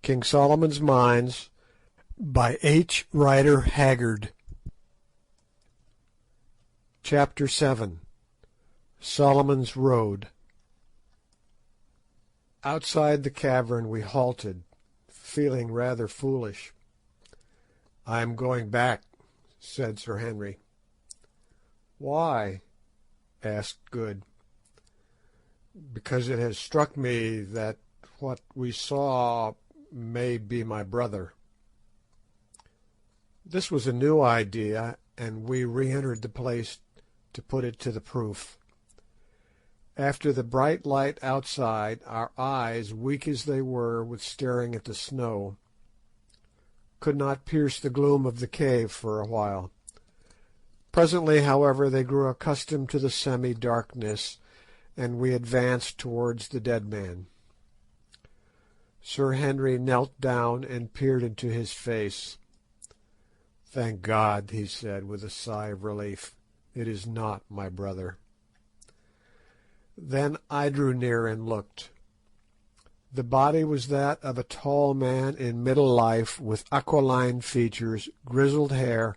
King Solomon's Mines by H. Rider Haggard. Chapter 7. Solomon's Road. Outside the cavern we halted, feeling rather foolish. "I am going back," said Sir Henry. "Why?" asked Good. "Because it has struck me that what we saw may be my brother." This was a new idea, and we re-entered the place to put it to the proof. After the bright light outside, our eyes, weak as they were with staring at the snow, could not pierce the gloom of the cave for a while. Presently, however, they grew accustomed to the semi-darkness, and we advanced towards the dead man. Sir Henry knelt down and peered into his face. "Thank God," he said, with a sigh of relief, "it is not my brother." Then I drew near and looked. The body was that of a tall man in middle life, with aquiline features, grizzled hair,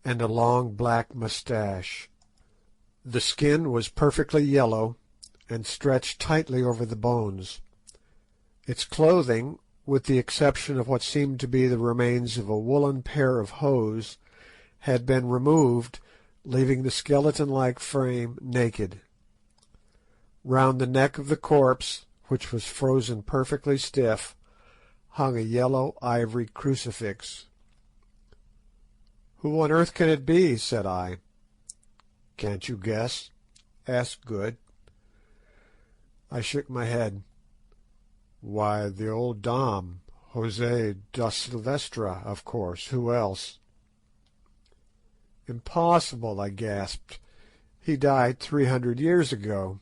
and a long black moustache. The skin was perfectly yellow, and stretched tightly over the bones. Its clothing, with the exception of what seemed to be the remains of a woollen pair of hose, had been removed, leaving the skeleton-like frame naked. Round the neck of the corpse, which was frozen perfectly stiff, hung a yellow ivory crucifix. "Who on earth can it be?" said I. "Can't you guess?" asked Good. I shook my head. "Why, the old Dom, José da Silvestra, of course. Who else?" "Impossible," I gasped. "He died 300 years ago."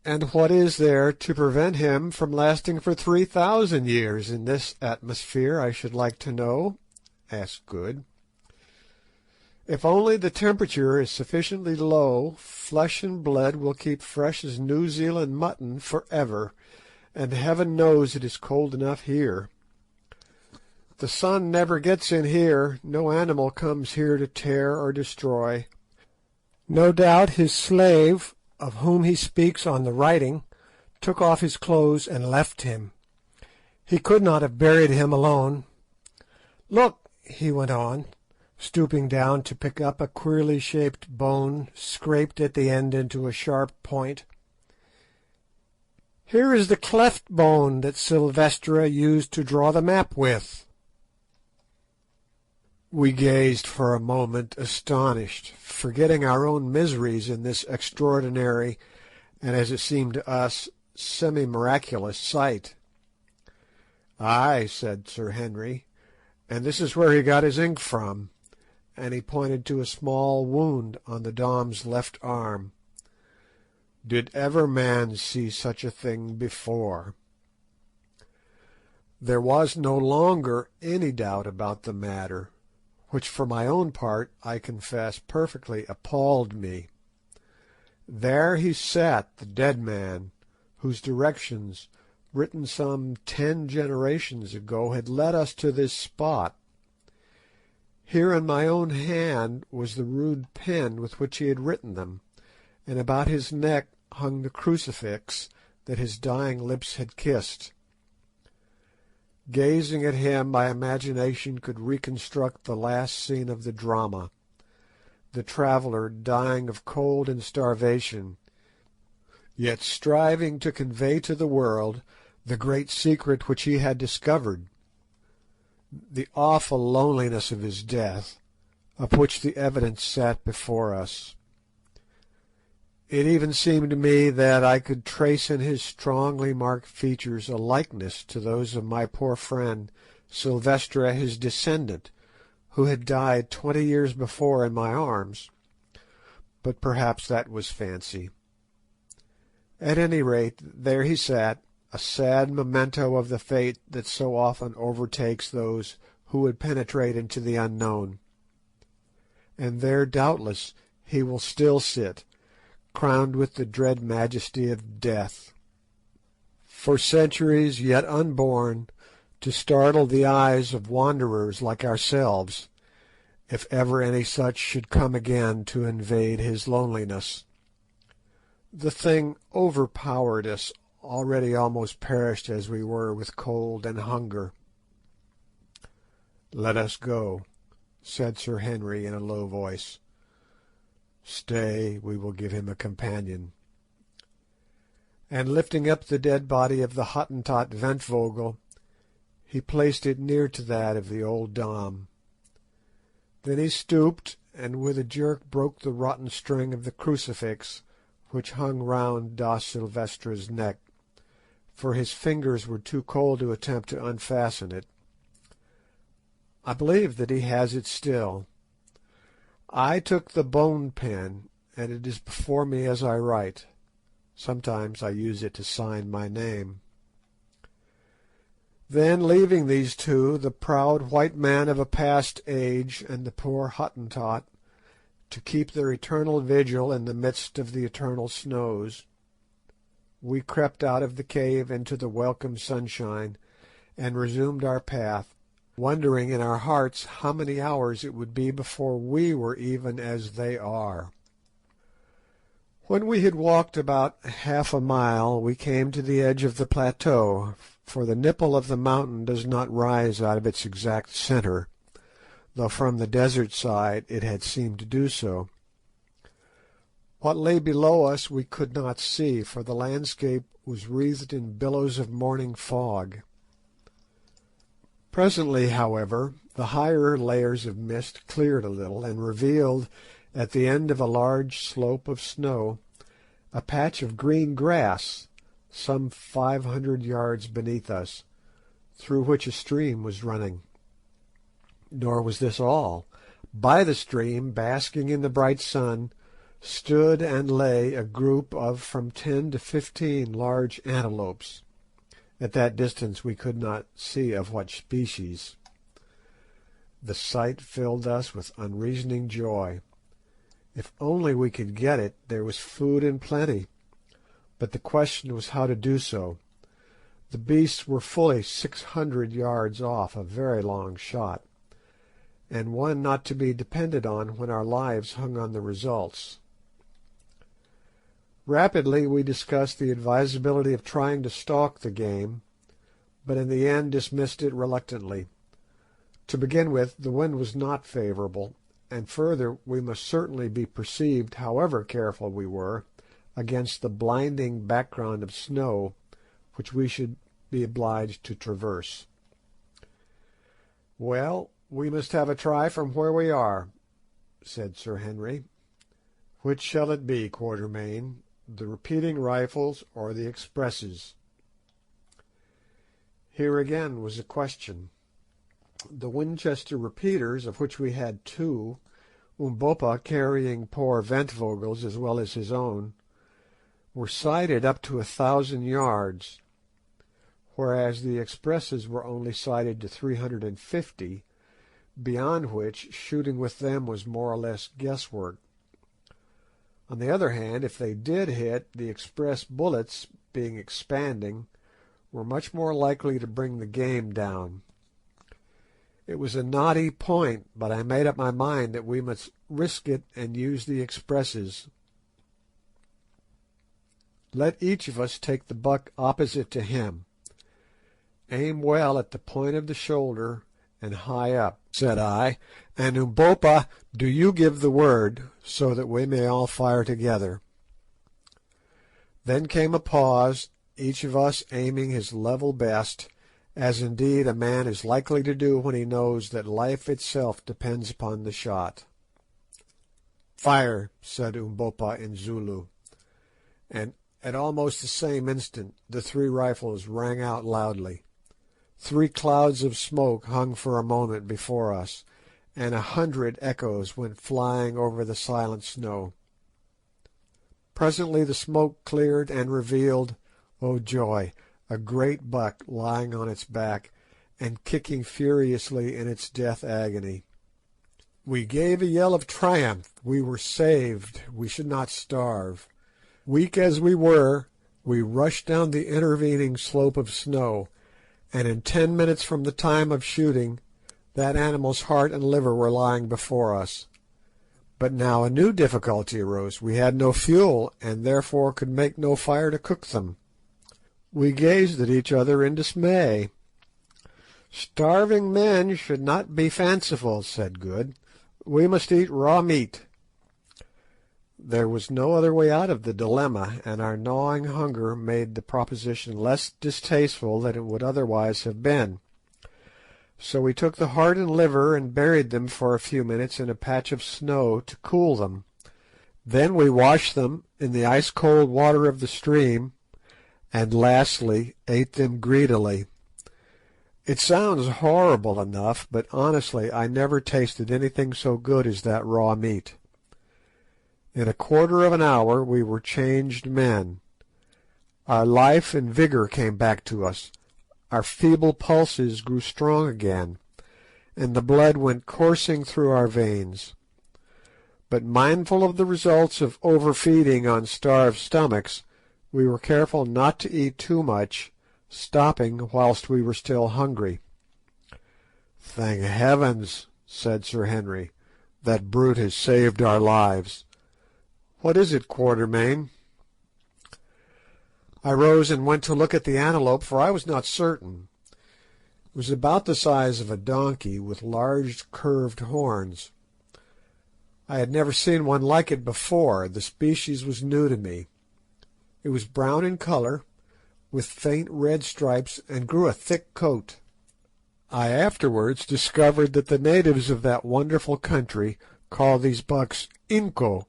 "And what is there to prevent him from lasting for 3,000 years in this atmosphere, I should like to know?" asked Good. "If only the temperature is sufficiently low, flesh and blood will keep fresh as New Zealand mutton for ever, and heaven knows it is cold enough here. The sun never gets in here, no animal comes here to tear or destroy. No doubt his slave, of whom he speaks on the writing, took off his clothes and left him. He could not have buried him alone. Look," he went on, stooping down to pick up a queerly shaped bone scraped at the end into a sharp point. "Here is the cleft bone that Silvestra used to draw the map with." We gazed for a moment astonished, forgetting our own miseries in this extraordinary, and as it seemed to us, semi-miraculous sight. "Ay," said Sir Henry, "and this is where he got his ink from," and he pointed to a small wound on the Dom's left arm. "Did ever man see such a thing before?" There was no longer any doubt about the matter, which for my own part, I confess, perfectly appalled me. There he sat, the dead man, whose directions, written some 10 generations ago, had led us to this spot. Here in my own hand was the rude pen with which he had written them, and about his neck hung the crucifix that his dying lips had kissed. Gazing at him, my imagination could reconstruct the last scene of the drama, the traveller dying of cold and starvation, yet striving to convey to the world the great secret which he had discovered, the awful loneliness of his death, of which the evidence sat before us. It even seemed to me that I could trace in his strongly marked features a likeness to those of my poor friend Silvestra, his descendant, who had died 20 years before in my arms, but perhaps that was fancy. At any rate, there he sat, a sad memento of the fate that so often overtakes those who would penetrate into the unknown. And there doubtless he will still sit, crowned with the dread majesty of death. for centuries yet unborn, to startle the eyes of wanderers like ourselves, if ever any such should come again to invade his loneliness. The thing overpowered us, already almost perished as we were with cold and hunger. "Let us go," said Sir Henry in a low voice. "Stay, we will give him a companion." And lifting up the dead body of the Hottentot Ventvögel, he placed it near to that of the old Dom. Then he stooped, and with a jerk broke the rotten string of the crucifix which hung round Da Silvestra's neck, for his fingers were too cold to attempt to unfasten it. I believe that he has it still. I took the bone pen, and it is before me as I write. Sometimes I use it to sign my name. Then, leaving these two, the proud white man of a past age and the poor Hottentot, to keep their eternal vigil in the midst of the eternal snows, we crept out of the cave into the welcome sunshine, and resumed our path, wondering in our hearts how many hours it would be before we were even as they are. When we had walked about half a mile, we came to the edge of the plateau, for the nipple of the mountain does not rise out of its exact centre, though from the desert side it had seemed to do so. What lay below us we could not see, for the landscape was wreathed in billows of morning fog. Presently, however, the higher layers of mist cleared a little, and revealed, at the end of a large slope of snow, a patch of green grass, some 500 yards beneath us, through which a stream was running. Nor was this all. By the stream, basking in the bright sun, stood and lay a group of from 10 to 15 large antelopes. At that distance we could not see of what species. The sight filled us with unreasoning joy. If only we could get it, there was food in plenty, but the question was how to do so. The beasts were fully 600 yards off, a very long shot, and one not to be depended on when our lives hung on the results. Rapidly we discussed the advisability of trying to stalk the game, but in the end dismissed it reluctantly. To begin with, the wind was not favourable, and further, we must certainly be perceived, however careful we were, against the blinding background of snow which we should be obliged to traverse. "Well, we must have a try from where we are," said Sir Henry. "Which shall it be, Quatermain, the repeating rifles or the expresses?" Here again was a question. The Winchester repeaters, of which we had two, Umbopa carrying poor Ventvogel's as well as his own, were sighted up to 1,000 yards, whereas the expresses were only sighted to 350, beyond which shooting with them was more or less guesswork. On the other hand, if they did hit, the express bullets, being expanding, were much more likely to bring the game down. It was a knotty point, but I made up my mind that we must risk it and use the expresses. "Let each of us take the buck opposite to him. Aim well at the point of the shoulder and high up," said I, "and Umbopa, do you give the word, so that we may all fire together." Then came a pause, each of us aiming his level best, as indeed a man is likely to do when he knows that life itself depends upon the shot. "Fire," said Umbopa in Zulu, and at almost the same instant the three rifles rang out loudly. 3 clouds of smoke hung for a moment before us, and 100 echoes went flying over the silent snow. Presently the smoke cleared and revealed, oh joy, a great buck lying on its back and kicking furiously in its death agony. We gave a yell of triumph. We were saved. We should not starve. Weak as we were, We rushed down the intervening slope of snow, and in 10 minutes from the time of shooting, that animal's heart and liver were lying before us. But now a new difficulty arose. We had no fuel, and therefore could make no fire to cook them. We gazed at each other in dismay. "Starving men should not be fanciful," said Good. "We must eat raw meat." There was no other way out of the dilemma, and our gnawing hunger made the proposition less distasteful than it would otherwise have been. So we took the heart and liver and buried them for a few minutes in a patch of snow to cool them. Then we washed them in the ice-cold water of the stream, and lastly ate them greedily. It sounds horrible enough, but honestly I never tasted anything so good as that raw meat. In a quarter of an hour we were changed men. Our life and vigour came back to us, our feeble pulses grew strong again, and the blood went coursing through our veins. But mindful of the results of overfeeding on starved stomachs, we were careful not to eat too much, stopping whilst we were still hungry. "Thank heavens," said Sir Henry, "that brute has saved our lives. What is it, Quatermain?" I rose and went to look at the antelope, for I was not certain. It was about the size of a donkey, with large curved horns. I had never seen one like it before. The species was new to me. It was brown in colour, with faint red stripes, and grew a thick coat. I afterwards discovered that the natives of that wonderful country call these bucks Inco.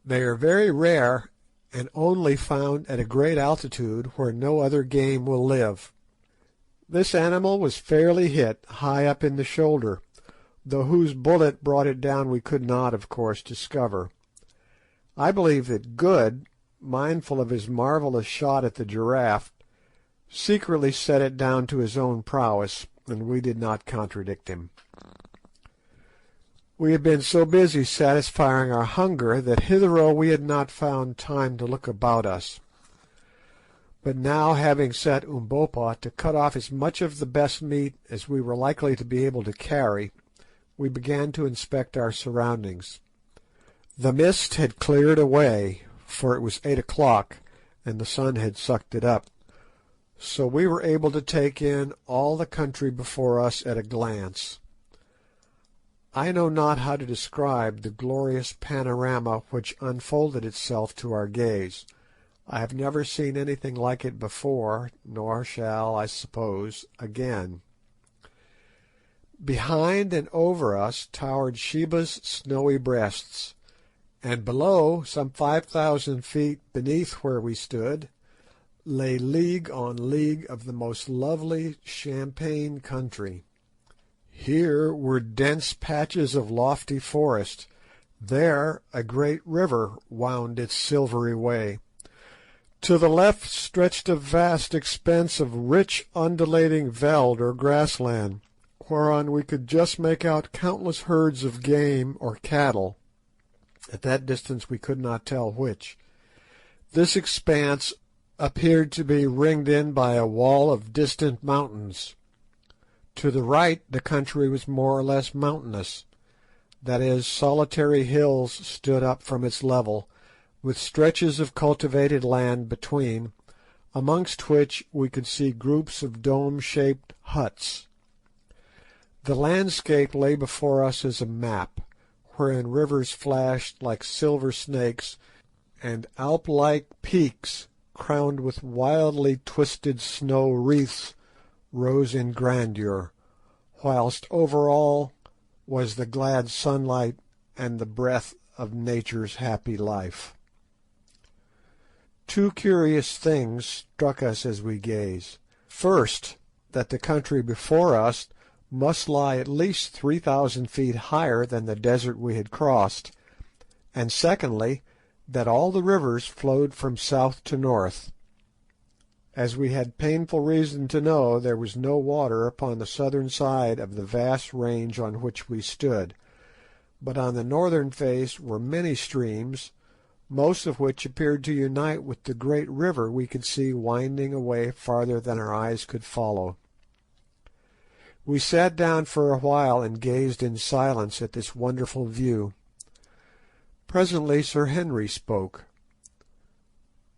They are very rare, and only found at a great altitude where no other game will live. This animal was fairly hit, high up in the shoulder, though whose bullet brought it down we could not, of course, discover. I believe that Good, mindful of his marvellous shot at the giraffe, secretly set it down to his own prowess, and we did not contradict him. We had been so busy satisfying our hunger that hitherto we had not found time to look about us. But now, having set Umbopa to cut off as much of the best meat as we were likely to be able to carry, we began to inspect our surroundings. The mist had cleared away, for it was 8 o'clock, and the sun had sucked it up, so we were able to take in all the country before us at a glance. I know not how to describe the glorious panorama which unfolded itself to our gaze. I have never seen anything like it before, nor shall, I suppose, again. Behind and over us towered Sheba's snowy breasts, and below, some 5,000 feet beneath where we stood, lay league on league of the most lovely champaign country. Here were dense patches of lofty forest, there a great river wound its silvery way. To the left stretched a vast expanse of rich undulating veld or grassland, whereon we could just make out countless herds of game or cattle. At that distance we could not tell which. This expanse appeared to be ringed in by a wall of distant mountains. To the right the country was more or less mountainous, that is, solitary hills stood up from its level, with stretches of cultivated land between, amongst which we could see groups of dome-shaped huts. The landscape lay before us as a map, wherein rivers flashed like silver snakes, and Alp-like peaks, crowned with wildly twisted snow wreaths, rose in grandeur, whilst over all was the glad sunlight and the breath of nature's happy life. Two curious things struck us as we gazed. First, that the country before us must lie at least 3,000 feet higher than the desert we had crossed, and secondly, that all the rivers flowed from south to north. As we had painful reason to know, there was no water upon the southern side of the vast range on which we stood, but on the northern face were many streams, most of which appeared to unite with the great river we could see winding away farther than our eyes could follow. We sat down for a while and gazed in silence at this wonderful view. Presently Sir Henry spoke.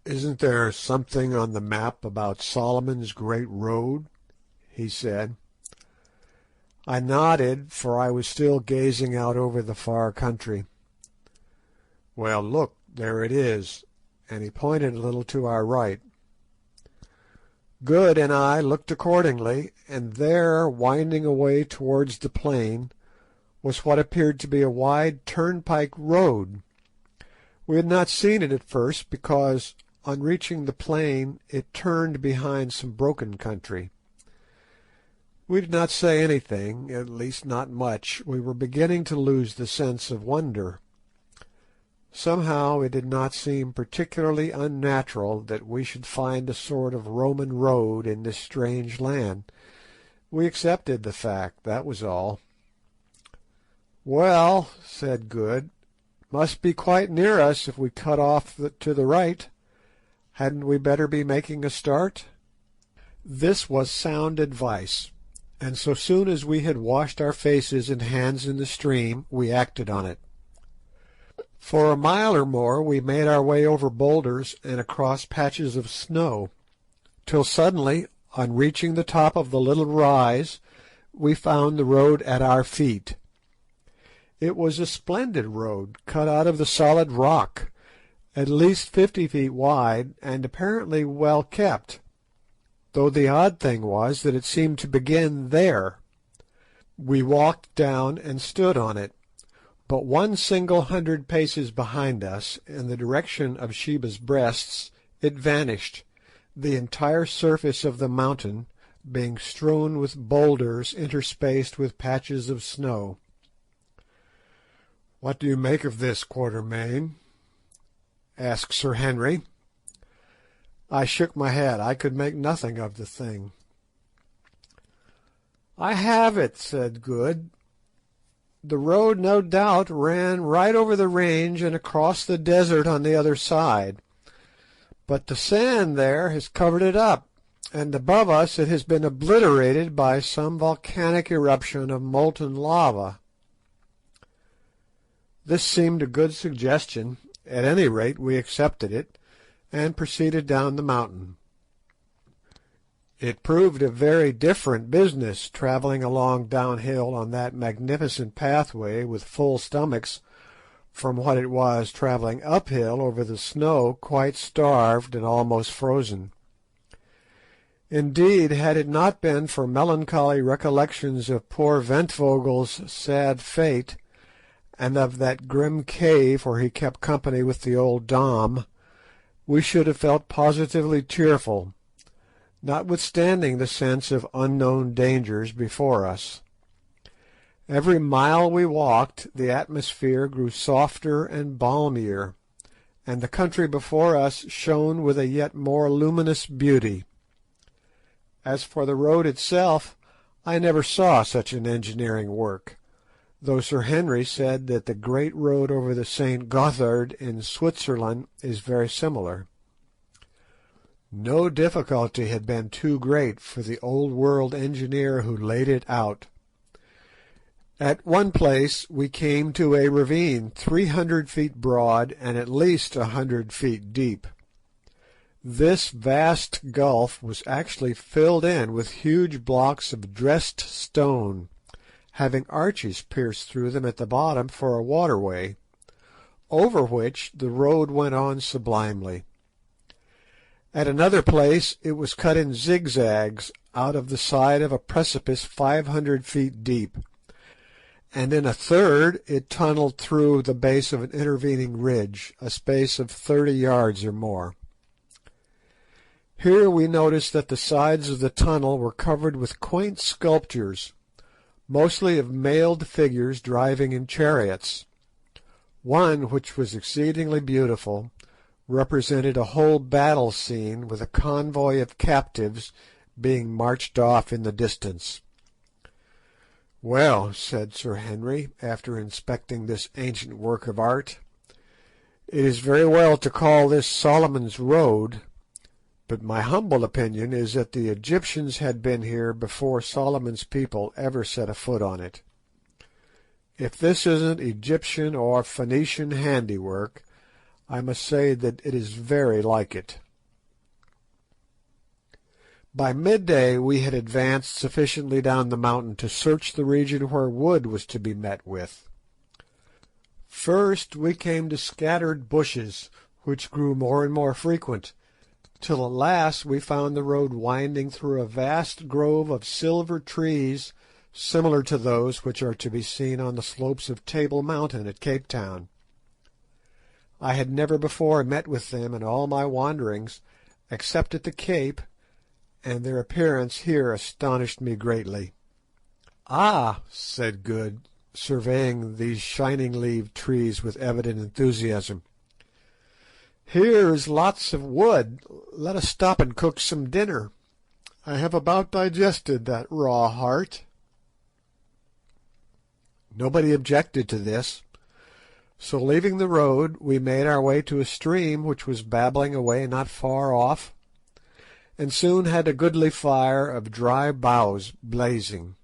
"Isn't there something on the map about Solomon's Great Road?" he said. I nodded, for I was still gazing out over the far country. "Well, look, there it is," and he pointed a little to our right. Good and I looked accordingly, and there, winding away towards the plain, was what appeared to be a wide turnpike road. We had not seen it at first, because, on reaching the plain, it turned behind some broken country. We did not say anything, at least not much. We were beginning to lose the sense of wonder. Somehow it did not seem particularly unnatural that we should find a sort of Roman road in this strange land. We accepted the fact, that was all. "Well," said Good, "must be quite near us if we cut off to the right. Hadn't we better be making a start?" This was sound advice, and so soon as we had washed our faces and hands in the stream, we acted on it. For a mile or more we made our way over boulders and across patches of snow, till suddenly, on reaching the top of the little rise, we found the road at our feet. It was a splendid road, cut out of the solid rock, at least 50 feet wide, and apparently well kept, though the odd thing was that it seemed to begin there. We walked down and stood on it. But one single 100 paces behind us, in the direction of Sheba's Breasts, it vanished, the entire surface of the mountain being strewn with boulders interspaced with patches of snow. "What do you make of this, Quatermain?" asked Sir Henry. I shook my head. I could make nothing of the thing. "I have it," said Good. "The road no doubt ran right over the range and across the desert on the other side, but the sand there has covered it up, and above us it has been obliterated by some volcanic eruption of molten lava." This seemed a good suggestion. At any rate, we accepted it, and proceeded down the mountain. It proved a very different business, travelling along downhill on that magnificent pathway with full stomachs, from what it was travelling uphill over the snow quite starved and almost frozen. Indeed, had it not been for melancholy recollections of poor Ventvogel's sad fate, and of that grim cave where he kept company with the old Dom, we should have felt positively cheerful, notwithstanding the sense of unknown dangers before us. Every mile we walked the atmosphere grew softer and balmier, and the country before us shone with a yet more luminous beauty. As for the road itself, I never saw such an engineering work, though Sir Henry said that the great road over the St. Gothard in Switzerland is very similar. No difficulty had been too great for the old world engineer who laid it out. At one place we came to a ravine 300 feet broad and at least 100 feet deep. This vast gulf was actually filled in with huge blocks of dressed stone, having arches pierced through them at the bottom for a waterway, over which the road went on sublimely. At another place it was cut in zigzags out of the side of a precipice 500 feet deep, and in a third it tunnelled through the base of an intervening ridge, a space of 30 yards or more. Here we noticed that the sides of the tunnel were covered with quaint sculptures, mostly of mailed figures driving in chariots. One, which was exceedingly beautiful, represented a whole battle scene with a convoy of captives being marched off in the distance. "Well," said Sir Henry, after inspecting this ancient work of art, It is very well to call this Solomon's Road, but my humble opinion is that the Egyptians had been here before Solomon's people ever set a foot on it. If this isn't Egyptian or Phoenician handiwork, I must say that it is very like it. By midday we had advanced sufficiently down the mountain to search the region where wood was to be met with. First we came to scattered bushes, which grew more and more frequent, till at last we found the road winding through a vast grove of silver trees similar to those which are to be seen on the slopes of Table Mountain at Cape Town. I had never before met with them in all my wanderings, except at the Cape, and their appearance here astonished me greatly. "Ah," said Good, surveying these shining-leaved trees with evident enthusiasm, "here is lots of wood. Let us stop and cook some dinner. I have about digested that raw heart." Nobody objected to this, so leaving the road we made our way to a stream which was babbling away not far off, and soon had a goodly fire of dry boughs blazing.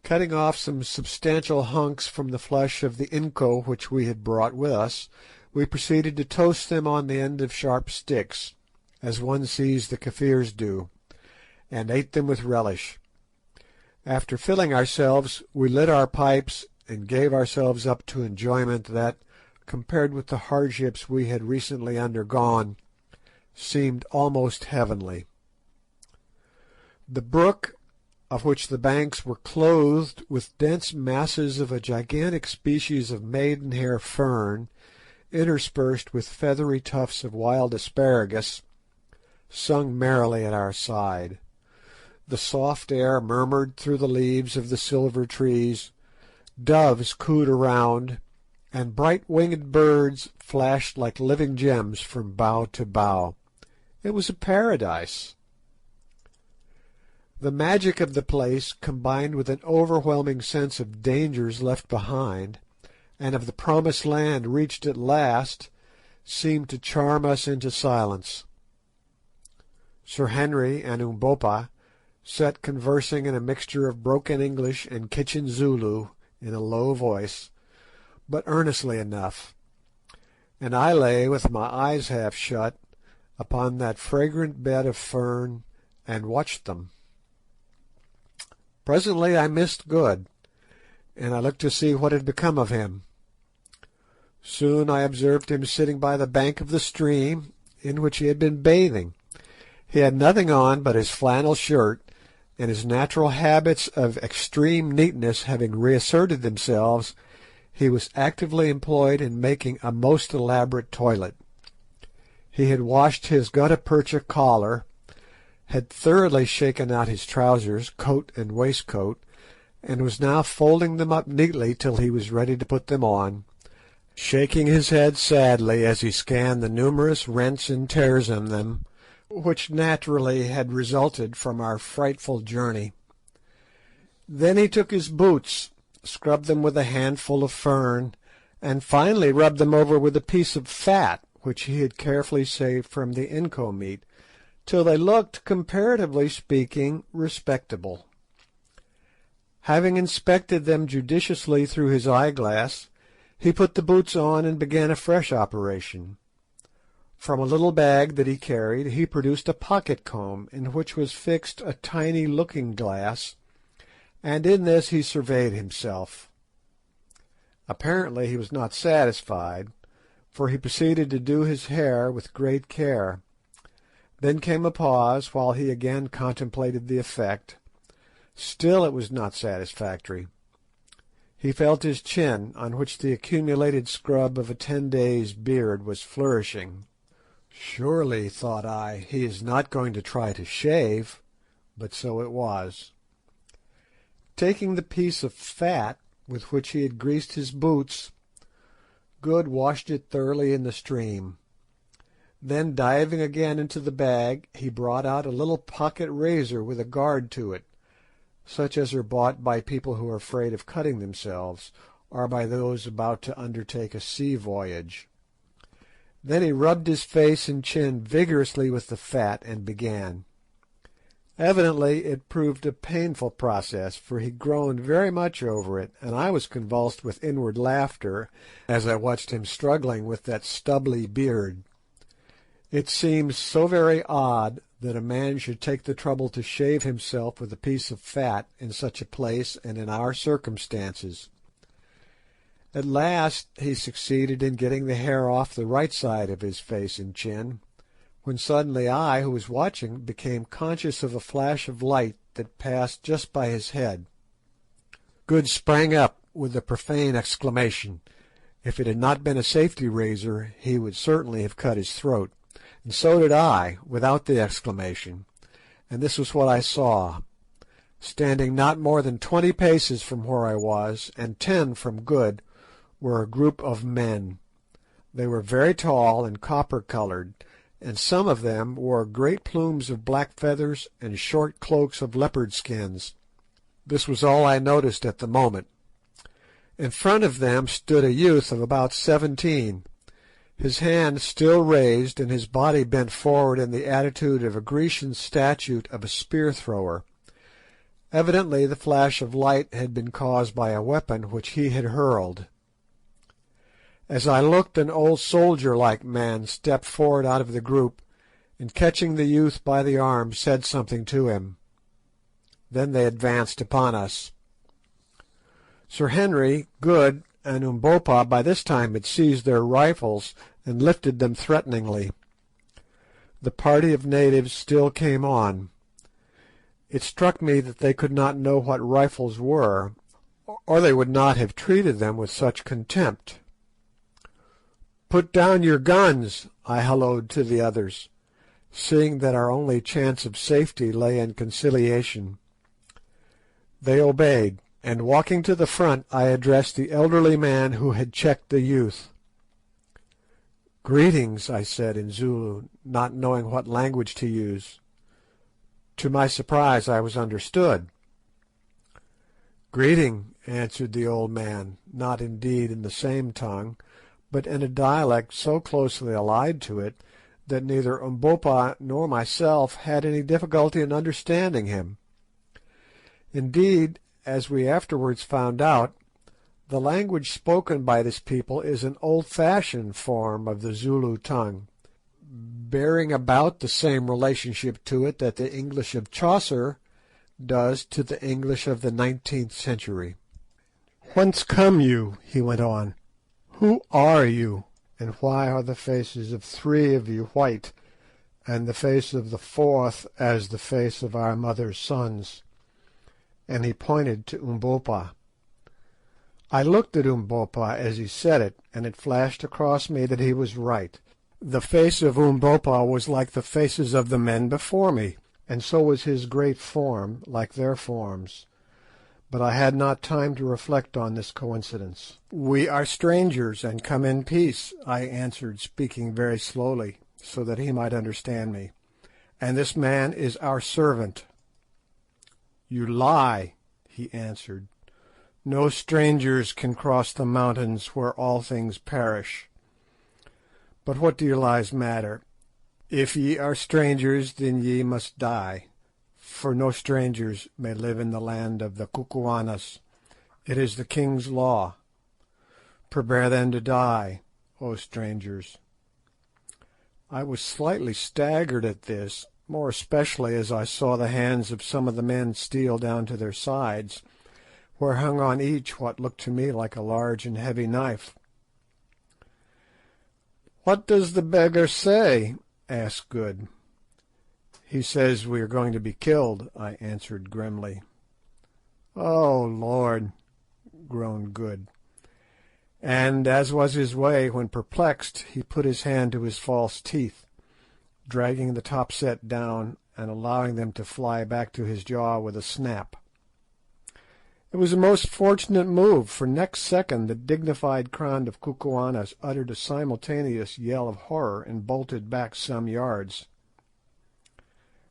Cutting off some substantial hunks from the flesh of the inco which we had brought with us, we proceeded to toast them on the end of sharp sticks, as one sees the Kafirs do, and ate them with relish. After filling ourselves, we lit our pipes and gave ourselves up to enjoyment that, compared with the hardships we had recently undergone, seemed almost heavenly. The brook, of which the banks were clothed with dense masses of a gigantic species of maidenhair fern, interspersed with feathery tufts of wild asparagus, sung merrily at our side. The soft air murmured through the leaves of the silver trees, doves cooed around, and bright-winged birds flashed like living gems from bough to bough. It was a paradise. The magic of the place, combined with an overwhelming sense of dangers left behind, and of the promised land reached at last, seemed to charm us into silence. Sir Henry and Umbopa sat conversing in a mixture of broken English and kitchen Zulu in a low voice, but earnestly enough, and I lay with my eyes half shut upon that fragrant bed of fern and watched them. Presently I missed Good, and I looked to see what had become of him. Soon I observed him sitting by the bank of the stream in which he had been bathing. He had nothing on but his flannel shirt, and his natural habits of extreme neatness having reasserted themselves, he was actively employed in making a most elaborate toilet. He had washed his gutta percha collar, had thoroughly shaken out his trousers, coat, and waistcoat, and was now folding them up neatly till he was ready to put them on, shaking his head sadly as he scanned the numerous rents and tears in them, which naturally had resulted from our frightful journey. Then he took his boots, scrubbed them with a handful of fern, and finally rubbed them over with a piece of fat which he had carefully saved from the inco meat, till they looked, comparatively speaking, respectable. Having inspected them judiciously through his eyeglass, he put the boots on and began a fresh operation. From a little bag that he carried he produced a pocket comb in which was fixed a tiny looking-glass, and in this he surveyed himself. Apparently he was not satisfied, for he proceeded to do his hair with great care. Then came a pause while he again contemplated the effect. Still it was not satisfactory. He felt his chin, on which the accumulated scrub of a 10 days' beard was flourishing. Surely, thought I, he is not going to try to shave, but so it was. Taking the piece of fat with which he had greased his boots, Good washed it thoroughly in the stream. Then diving again into the bag, he brought out a little pocket razor with a guard to it, such as are bought by people who are afraid of cutting themselves, or by those about to undertake a sea voyage. Then he rubbed his face and chin vigorously with the fat and began. Evidently it proved a painful process, for he groaned very much over it, and I was convulsed with inward laughter as I watched him struggling with that stubbly beard. It seems so very odd that a man should take the trouble to shave himself with a piece of fat in such a place and in our circumstances. At last he succeeded in getting the hair off the right side of his face and chin, when suddenly I, who was watching, became conscious of a flash of light that passed just by his head. Good sprang up with a profane exclamation. If it had not been a safety razor, he would certainly have cut his throat, and so did I, without the exclamation. And this was what I saw. Standing not more than 20 paces from where I was, and 10 from Good, were a group of men. They were very tall and copper-coloured, and some of them wore great plumes of black feathers and short cloaks of leopard skins. This was all I noticed at the moment. In front of them stood a youth of about 17, his hand still raised and his body bent forward in the attitude of a Grecian statue of a spear-thrower. Evidently the flash of light had been caused by a weapon which he had hurled. As I looked, an old soldier-like man stepped forward out of the group, and catching the youth by the arm, said something to him. Then they advanced upon us. Sir Henry, Good, and Umbopa by this time had seized their rifles and lifted them threateningly. The party of natives still came on. It struck me that they could not know what rifles were, or they would not have treated them with such contempt. "Put down your guns," I halloed to the others, seeing that our only chance of safety lay in conciliation. They obeyed, and walking to the front I addressed the elderly man who had checked the youth. "Greetings," I said in Zulu, not knowing what language to use. To my surprise I was understood. "Greeting," answered the old man, not indeed in the same tongue, but in a dialect so closely allied to it that neither Umbopa nor myself had any difficulty in understanding him. Indeed, as we afterwards found out, the language spoken by this people is an old-fashioned form of the Zulu tongue, bearing about the same relationship to it that the English of Chaucer does to the English of the 19th century. "Whence come you?" he went on. "Who are you, and why are the faces of 3 of you white, and the face of the 4th as the face of our mother's sons?" And he pointed to Umbopa. I looked at Umbopa as he said it, and it flashed across me that he was right. The face of Umbopa was like the faces of the men before me, and so was his great form like their forms. But I had not time to reflect on this coincidence. "We are strangers and come in peace," I answered, speaking very slowly, so that he might understand me, "and this man is our servant." "You lie," he answered. "No strangers can cross the mountains where all things perish. But what do your lies matter? If ye are strangers, then ye must die, for no strangers may live in the land of the Kukuanas. It is the king's law. Prepare then to die, O strangers." I was slightly staggered at this, more especially as I saw the hands of some of the men steal down to their sides, where hung on each what looked to me like a large and heavy knife. "What does the beggar say?" asked Good. "He says we are going to be killed," I answered grimly. "Oh, Lord!" groaned Good. And, as was his way when perplexed, he put his hand to his false teeth, dragging the top set down and allowing them to fly back to his jaw with a snap. It was a most fortunate move, for next second the dignified crowd of Kukuanas uttered a simultaneous yell of horror and bolted back some yards.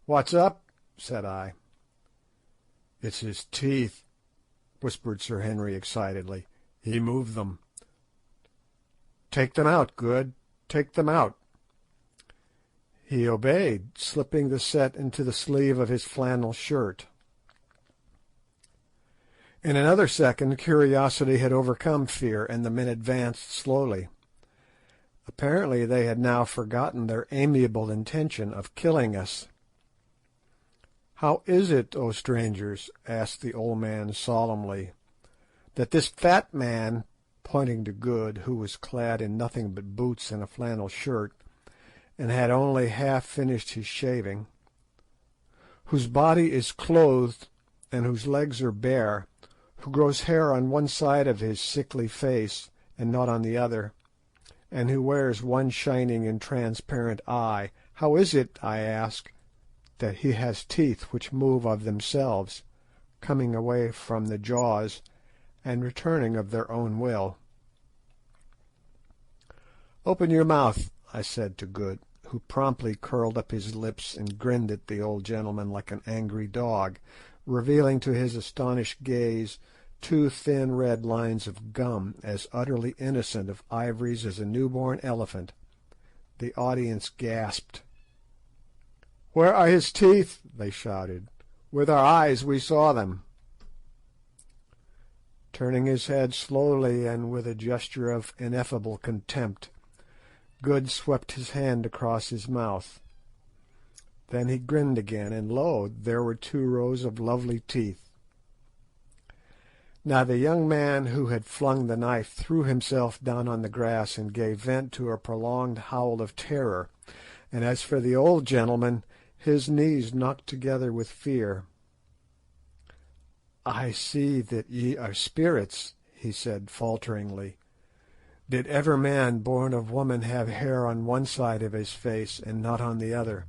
"What's up?" said I. "It's his teeth," whispered Sir Henry excitedly. "He moved them." "Take them out, Good," Take them out." He obeyed, slipping the set into the sleeve of his flannel shirt. In another second curiosity had overcome fear, and the men advanced slowly. Apparently they had now forgotten their amiable intention of killing us. "How is it, O strangers," asked the old man solemnly, "that this fat man," pointing to Good, who was clad in nothing but boots and a flannel shirt, and had only half finished his shaving, "whose body is clothed and whose legs are bare, who grows hair on one side of his sickly face and not on the other, and who wears one shining and transparent eye, how is it, I ask, that he has teeth which move of themselves, coming away from the jaws and returning of their own will?" "Open your mouth," I said to Good, who promptly curled up his lips and grinned at the old gentleman like an angry dog, revealing to his astonished gaze two thin red lines of gum as utterly innocent of ivories as a newborn elephant. The audience gasped. "Where are his teeth?" they shouted. "With our eyes we saw them." Turning his head slowly and with a gesture of ineffable contempt, Good swept his hand across his mouth. Then he grinned again, and lo! there were two rows of lovely teeth. Now the young man who had flung the knife threw himself down on the grass and gave vent to a prolonged howl of terror, and as for the old gentleman, his knees knocked together with fear. "I see that ye are spirits," he said falteringly. "Did ever man born of woman have hair on one side of his face and not on the other,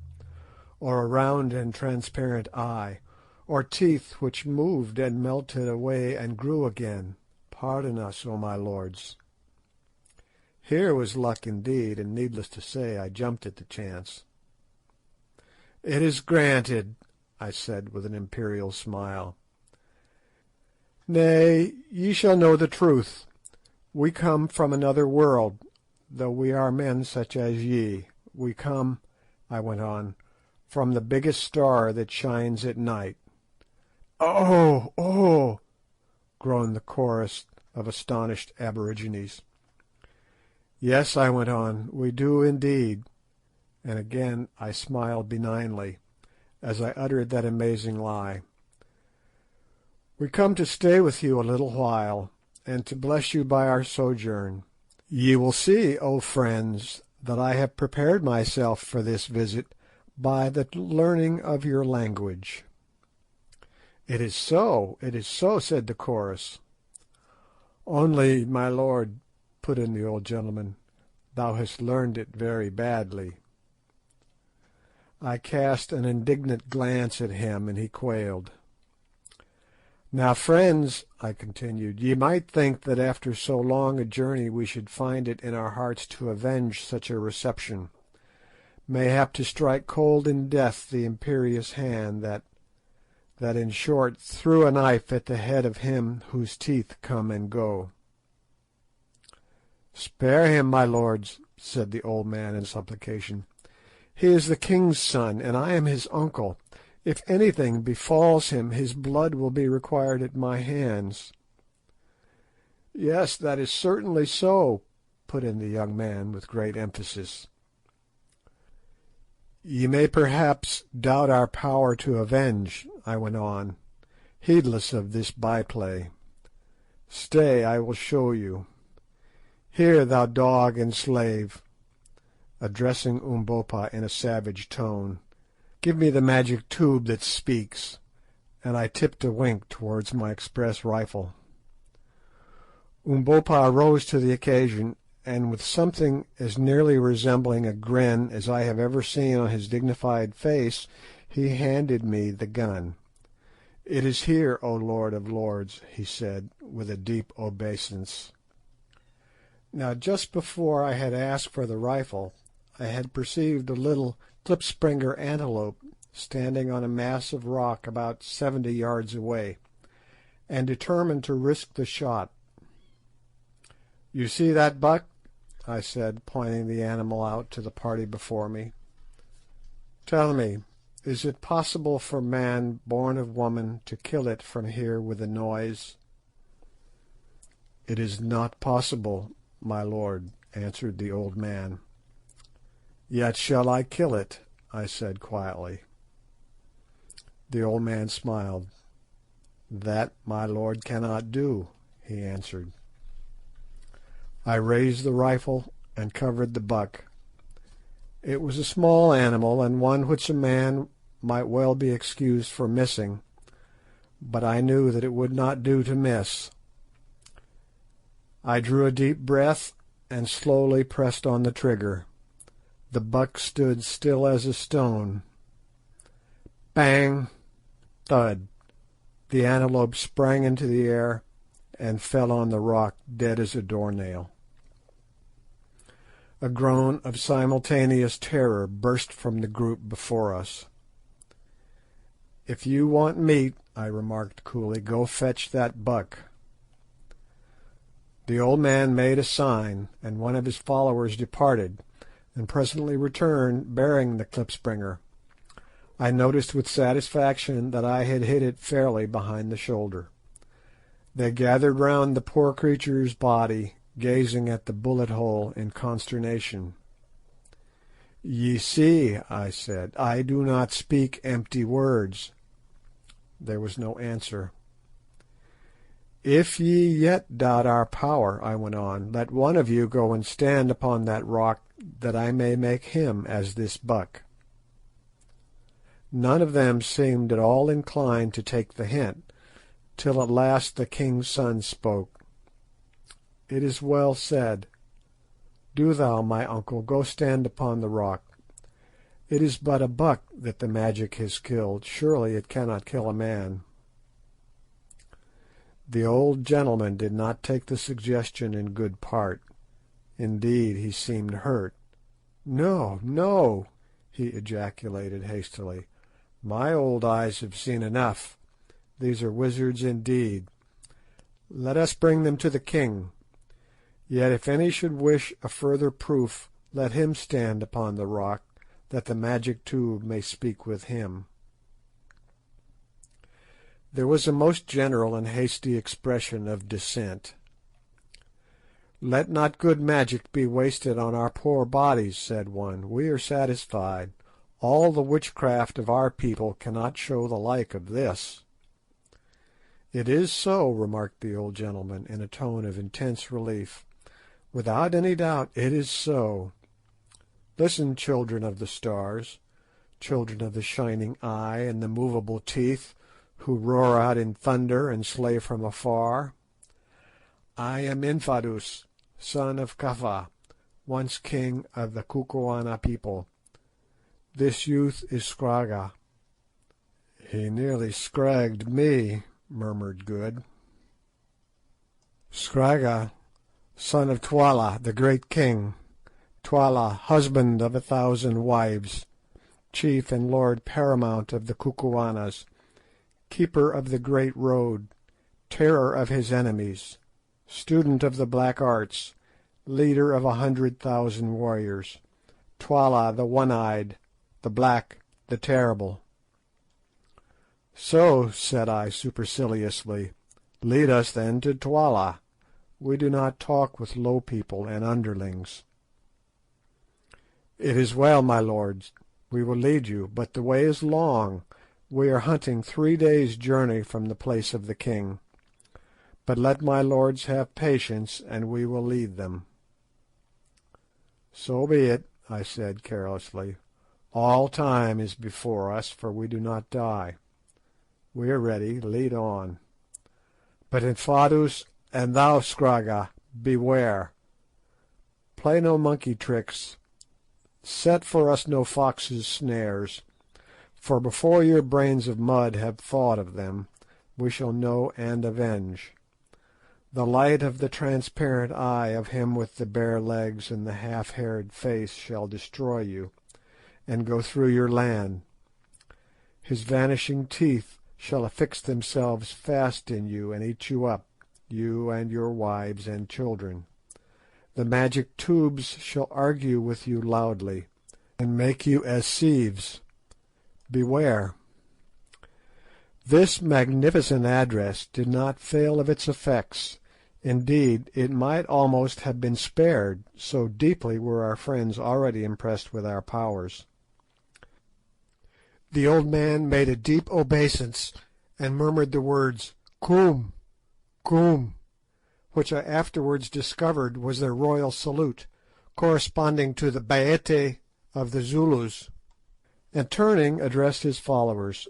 or a round and transparent eye, or teeth which moved and melted away and grew again? Pardon us, O my lords." Here was luck indeed, and needless to say I jumped at the chance. "It is granted," I said with an imperial smile. "Nay, ye shall know the truth. We come from another world, though we are men such as ye. We come," I went on, "from the biggest star that shines at night." "Oh! Oh!" groaned the chorus of astonished aborigines. "Yes," I went on, "we do indeed," and again I smiled benignly as I uttered that amazing lie. "We come to stay with you a little while, and to bless you by our sojourn. Ye will see, O friends, that I have prepared myself for this visit by the learning of your language." "It is so, it is so," said the chorus. "Only, my lord," put in the old gentleman, "thou hast learned it very badly." I cast an indignant glance at him, and he quailed. "Now, friends," I continued, "ye might think that after so long a journey we should find it in our hearts to avenge such a reception, mayhap to strike cold in death the imperious hand that, in short, threw a knife at the head of him whose teeth come and go." "Spare him, my lords," said the old man in supplication. "He is the king's son, and I am his uncle. If anything befalls him, his blood will be required at my hands." "Yes, that is certainly so," put in the young man with great emphasis. "Ye may perhaps doubt our power to avenge," I went on, heedless of this by-play. "Stay, I will show you. Here, thou dog and slave," addressing Umbopa in a savage tone, "give me the magic tube that speaks," and I tipped a wink towards my express rifle. Umbopa rose to the occasion, and with something as nearly resembling a grin as I have ever seen on his dignified face, he handed me the gun. "It is here, O Lord of Lords," he said, with a deep obeisance. Now, just before I had asked for the rifle, I had perceived a little klipspringer antelope standing on a mass of rock about 70 yards away, and determined to risk the shot. "You see that buck?" I said, pointing the animal out to the party before me. "Tell me, is it possible for man born of woman to kill it from here with a noise?" "It is not possible, my lord," answered the old man. "Yet shall I kill it," I said quietly. The old man smiled. "That my lord cannot do," he answered. I raised the rifle and covered the buck. It was a small animal, and one which a man might well be excused for missing, but I knew that it would not do to miss. I drew a deep breath and slowly pressed on the trigger. The buck stood still as a stone. Bang! Thud! The antelope sprang into the air and fell on the rock dead as a doornail. A groan of simultaneous terror burst from the group before us. "If you want meat," I remarked coolly, "go fetch that buck." The old man made a sign, and one of his followers departed, and presently returned bearing the klipspringer. I noticed with satisfaction that I had hit it fairly behind the shoulder. They gathered round the poor creature's body, gazing at the bullet hole in consternation. "Ye see," I said, "I do not speak empty words." There was no answer. "If ye yet doubt our power," I went on, "let one of you go and stand upon that rock, that I may make him as this buck." None of them seemed at all inclined to take the hint, till at last the king's son spoke. "It is well said. Do thou, my uncle, go stand upon the rock. It is but a buck that the magic has killed. Surely it cannot kill a man." The old gentleman did not take the suggestion in good part. Indeed, he seemed hurt. "No, no," he ejaculated hastily. "My old eyes have seen enough. These are wizards indeed. Let us bring them to the king. Yet if any should wish a further proof, let him stand upon the rock, that the magic tube may speak with him." There was a most general and hasty expression of dissent. "Let not good magic be wasted on our poor bodies," said one. "We are satisfied. All the witchcraft of our people cannot show the like of this." "It is so," remarked the old gentleman, in a tone of intense relief. "Without any doubt it is so. Listen, children of the stars, children of the shining eye and the movable teeth, who roar out in thunder and slay from afar. I am Infadoos, son of Kafa, once king of the Kukuana people. This youth is Scragga." "He nearly scragged me," murmured Good. "Scragga, son of Twala, the great king, Twala, husband of 1,000 wives, chief and lord paramount of the Kukuanas, keeper of the great road, terror of his enemies, student of the black arts, leader of 100,000 warriors, Twala the one-eyed, the black, the terrible." "So," said I superciliously, "lead us then to Twala. We do not talk with low people and underlings." "It is well, my lords, we will lead you, but the way is long. We are hunting 3 days' journey from the place of the king. But let my lords have patience, and we will lead them." "So be it," I said carelessly. "All time is before us, for we do not die. We are ready. Lead on. But Infadoos, and thou, Scragga, beware. Play no monkey tricks. Set for us no fox's snares, for before your brains of mud have thought of them, we shall know and avenge. The light of the transparent eye of him with the bare legs and the half-haired face shall destroy you, and go through your land. His vanishing teeth shall affix themselves fast in you and eat you up, you and your wives and children. The magic tubes shall argue with you loudly, and make you as sieves. Beware." This magnificent address did not fail of its effects. Indeed, it might almost have been spared, so deeply were our friends already impressed with our powers. The old man made a deep obeisance, and murmured the words "Koom, Koom," which I afterwards discovered was their royal salute, corresponding to the Baete of the Zulus, and turning addressed his followers.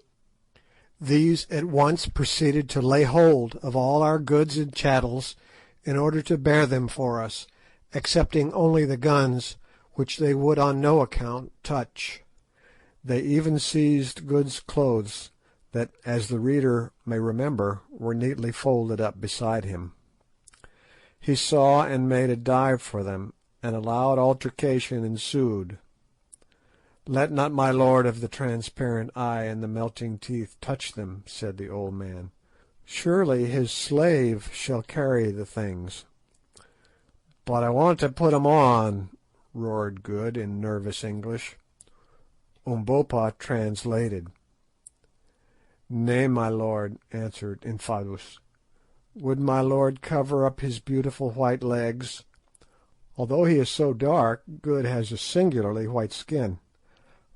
These at once proceeded to lay hold of all our goods and chattels in order to bear them for us, excepting only the guns, which they would on no account touch. They even seized Good's clothes, that, as the reader may remember, were neatly folded up beside him. He saw and made a dive for them, and a loud altercation ensued. "Let not my lord of the transparent eye and the melting teeth touch them," said the old man. "Surely his slave shall carry the things." "But I want to put 'em on," roared Good in nervous English. Umbopa translated. "Nay, my lord," answered Infadoos. "Would my lord cover up his beautiful white legs? Although he is so dark, Good has a singularly white skin.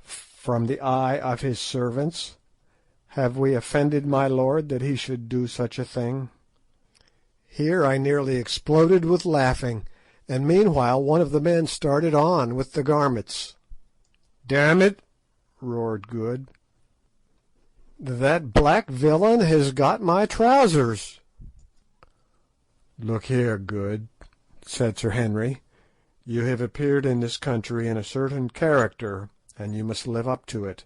From the eye of his servants? Have we offended my lord that he should do such a thing?" Here I nearly exploded with laughing, and meanwhile one of the men started on with the garments. "Damn it!" roared Good, "that black villain has got my trousers." "Look here, Good," said Sir Henry, "you have appeared in this country in a certain character, and you must live up to it.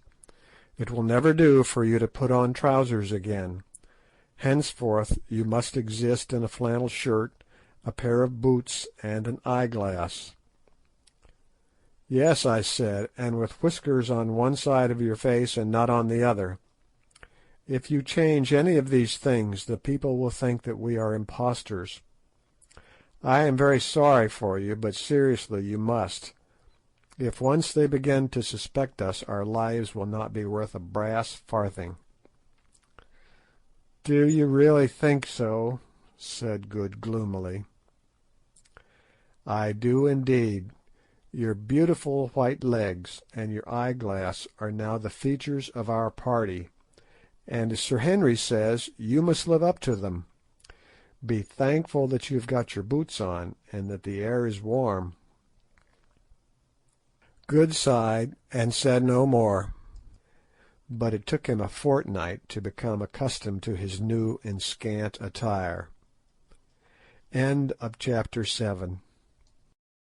It will never do for you to put on trousers again. Henceforth you must exist in a flannel shirt, a pair of boots, and an eyeglass." "Yes," I said, "and with whiskers on one side of your face and not on the other. If you change any of these things, the people will think that we are impostors. I am very sorry for you, but seriously you must. If once they begin to suspect us, our lives will not be worth a brass farthing." "Do you really think so?" said Good gloomily. "I do indeed. Your beautiful white legs and your eyeglass are now the features of our party, and, as Sir Henry says, you must live up to them. Be thankful that you have got your boots on, and that the air is warm." Good sighed and said no more, but it took him a fortnight to become accustomed to his new and scant attire. Chapter 7